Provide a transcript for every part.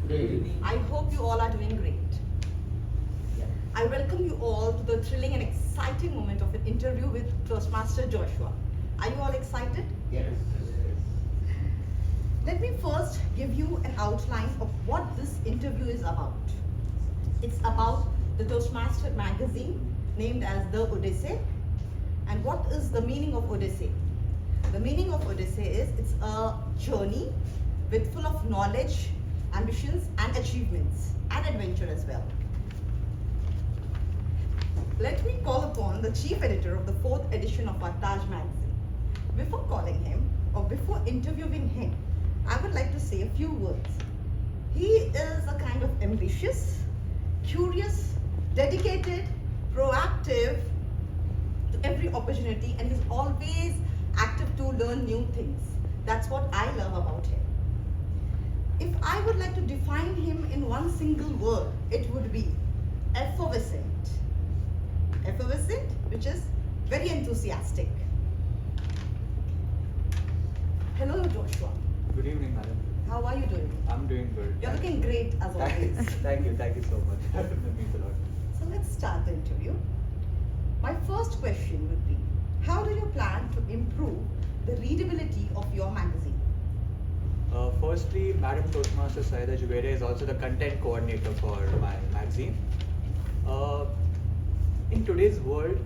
Good evening. I hope you all are doing great. Yeah. I welcome you all to the thrilling and exciting moment of an interview with Toastmaster Joshua. Are you all excited? Yes. Let me first give you an outline of what this interview is about. It's about the Toastmaster magazine named as the Odyssey. And what is the meaning of Odyssey? The meaning of Odyssey is it's a journey with full of knowledge, ambitions and achievements and adventure as well. Let me call upon the chief editor of the 4th edition of our Taj magazine. Before calling him or before interviewing him, I would like to say a few words. He is a kind of ambitious, curious, dedicated, proactive to every opportunity, and he's always active to learn new things. That's what I love about him. If I would like to define him in one single word, it would be effervescent. Effervescent, which is very enthusiastic. Hello, Joshua. Good evening, madam. How are you doing? I'm doing good. You're looking great as always. Thank you so much. That means a lot. So let's start the interview. My first question would be, how do you plan to improve the readability of your magazine? Firstly, Madam Toastmaster Syeda Juwaria is also the content coordinator for my magazine. In today's world,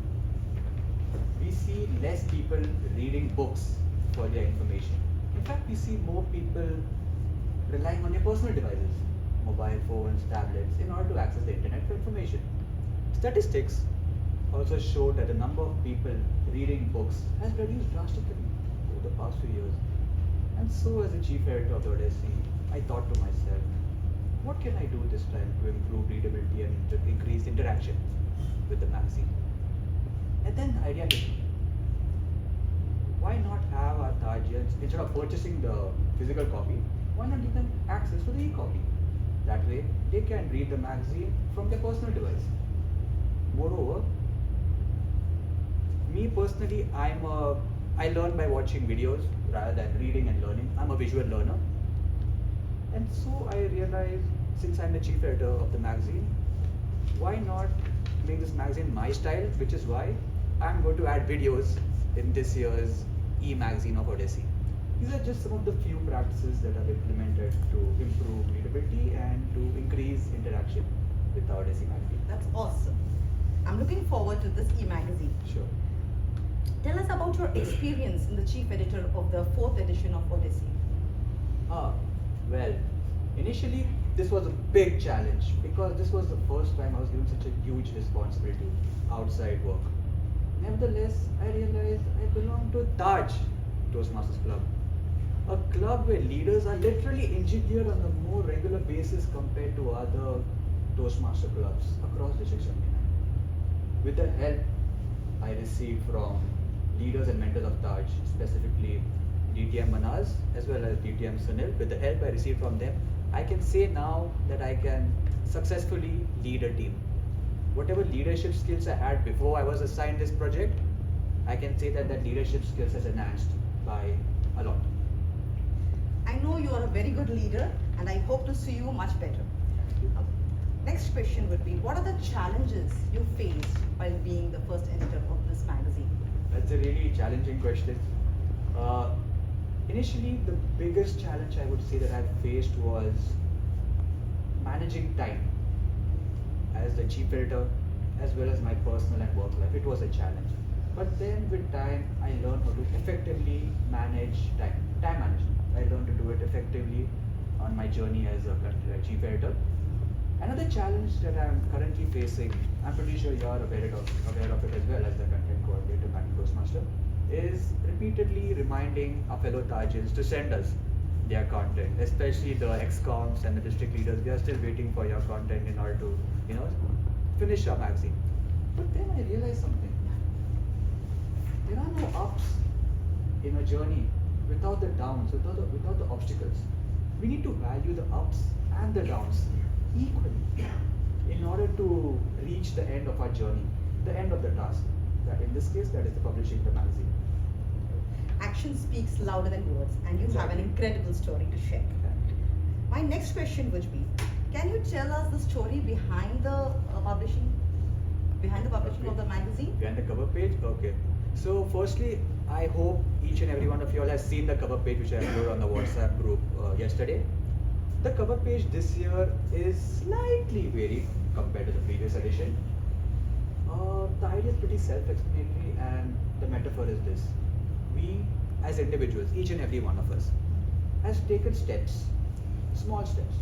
we see less people reading books for their information. In fact, we see more people relying on their personal devices, mobile phones, tablets, in order to access the internet for information. Statistics also show that the number of people reading books has reduced drastically over the past few years. And so, as the chief editor of the Odyssey, I thought to myself, what can I do this time to improve readability and to increase interaction with the magazine? And then the idea hit me. Why not have our Tajians, instead of purchasing the physical copy, why not give them access to the e-copy? That way, they can read the magazine from their personal device. Moreover, me personally, I learn by watching videos rather than reading and learning. I'm a visual learner. And so I realized, since I'm the chief editor of the magazine, why not make this magazine my style, which is why I'm going to add videos in this year's e-magazine of Odyssey. These are just some of the few practices that I've implemented to improve readability and to increase interaction with the Odyssey magazine. That's awesome. I'm looking forward to this e-magazine. Sure. Tell us about your experience in the chief editor of the 4th edition of Odyssey. Well, initially this was a big challenge because this was the first time I was given such a huge responsibility outside work. Nevertheless, I realized I belong to Taj Toastmasters Club, a club where leaders are literally engineered on a more regular basis compared to other Toastmaster clubs across District 79. With the help I received from leaders and mentors of Taj, specifically DTM Manaz as well as DTM Sunil, with the help I received from them, I can say now that I can successfully lead a team. Whatever leadership skills I had before I was assigned this project, I can say that leadership skills has enhanced by a lot. I know you are a very good leader and I hope to see you much better. Next question would be, what are the challenges you faced while being the first editor of this magazine? That's a really challenging question. Initially, the biggest challenge I would say that I faced was managing time. As the chief editor, as well as my personal and work life, it was a challenge. But then with time, I learned how to effectively manage time management. I learned to do it effectively on my journey as a chief editor. Another challenge that I'm currently facing, I'm pretty sure you're aware of it as well as the content coordinator, Madam Toastmaster, is repeatedly reminding our fellow Tajians to send us their content, especially the ex-coms and the district leaders. We are still waiting for your content in order to, finish our magazine. But then I realized something. There are no ups in a journey without the downs, without the obstacles. We need to value the ups and the downs equally in order to reach the end of our journey, the end of the task. That in this case, that is the publishing the magazine. Action speaks louder than words, and you have an Exactly. incredible story to share. My next question would be, can you tell us the story behind the publishing of the magazine? Behind the cover page? Okay. So firstly, I hope each and every one of you all has seen the cover page which I uploaded on the WhatsApp group yesterday. The cover page this year is slightly varied compared to the previous edition. The idea is pretty self-explanatory, and the metaphor is this. We, as individuals, each and every one of us, has taken steps, small steps,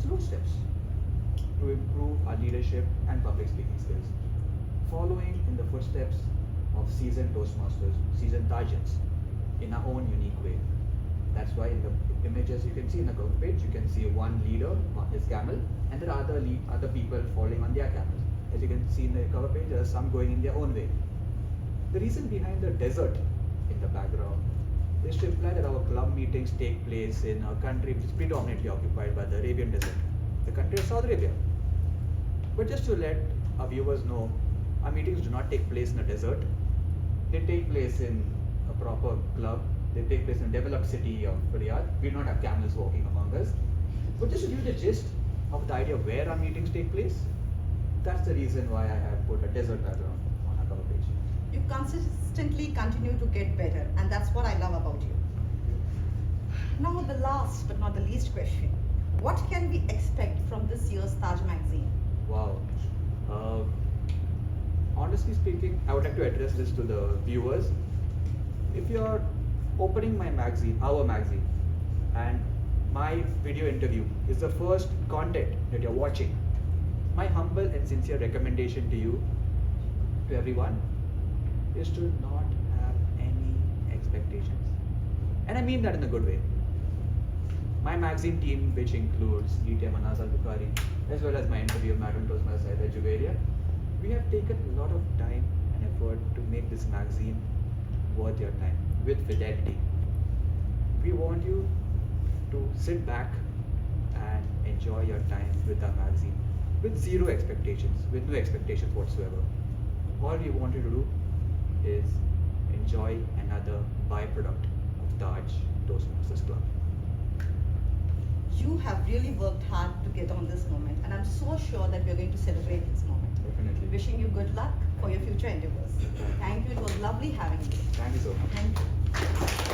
slow steps, to improve our leadership and public speaking skills, following in the footsteps of seasoned Toastmasters, seasoned Tajins, in our own unique way. That's why in the images you can see in the cover page, you can see one leader on his camel, and there are other people following on their camels. As you can see in the cover page, there are some going in their own way. The reason behind the desert in the background is to imply that our club meetings take place in a country which is predominantly occupied by the Arabian desert, the country of Saudi Arabia. But just to let our viewers know, our meetings do not take place in a desert. They take place in a proper club. They take place in a developed city of Riyadh. We do not have camels walking among us. But just to give you the gist of the idea of where our meetings take place, that's the reason why I have put a desert background on our cover page. You consistently continue to get better, and that's what I love about you. Now, the last but not the least question. What can we expect from this year's Taj magazine? Wow. Honestly speaking, I would like to address this to the viewers. If you're opening my magazine, our magazine, and my video interview is the first content that you're watching, my humble and sincere recommendation to you, to everyone, is to not have any expectations. And I mean that in a good way. My magazine team, which includes DT Manaz Al-Bukhari, as well as my interview with Madam Toastmaster Syeda Juwaria, we have taken a lot of time and effort to make this magazine worth your time, with fidelity. We want you to sit back and enjoy your time with our magazine, with zero expectations, with no expectations whatsoever. All we want you to do is enjoy another byproduct of Taj Toastmasters Club. You have really worked hard to get on this moment, and I'm so sure that we're going to celebrate this moment. Definitely. Wishing you good luck for your future endeavors. Thank you. It was lovely having you. Thank you so much. Thank you.